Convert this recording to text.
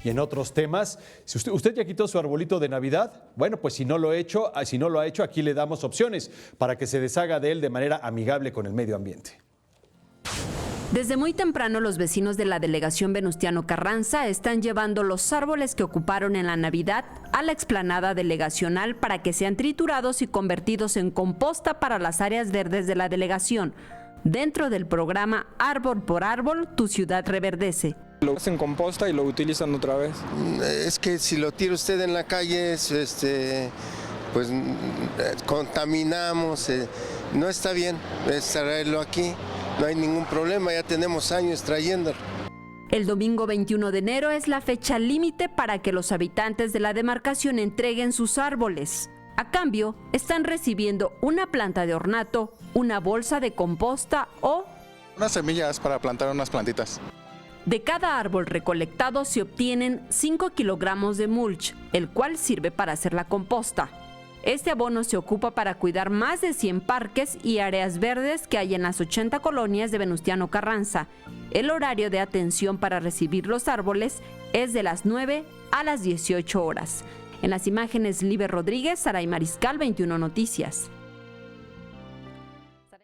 Y en otros temas, si usted ya quitó su arbolito de Navidad, bueno, pues si no lo ha hecho, aquí le damos opciones para que se deshaga de él de manera amigable con el medio ambiente. Desde muy temprano, los vecinos de la delegación Venustiano Carranza están llevando los árboles que ocuparon en la Navidad a la explanada delegacional para que sean triturados y convertidos en composta para las áreas verdes de la delegación, dentro del programa Árbol por Árbol, tu ciudad reverdece. Lo hacen composta y lo utilizan otra vez. Es que si lo tira usted en la calle, pues contaminamos, no está bien traerlo aquí. No hay ningún problema, ya tenemos años trayéndolo. El domingo 21 de enero es la fecha límite para que los habitantes de la demarcación entreguen sus árboles. A cambio, están recibiendo una planta de ornato, una bolsa de composta o unas semillas para plantar unas plantitas. De cada árbol recolectado se obtienen 5 kilogramos de mulch, el cual sirve para hacer la composta. Este abono se ocupa para cuidar más de 100 parques y áreas verdes que hay en las 80 colonias de Venustiano Carranza. El horario de atención para recibir los árboles es de las 9 a las 18 horas. En las imágenes, Liber Rodríguez, Saray Mariscal, 21 Noticias.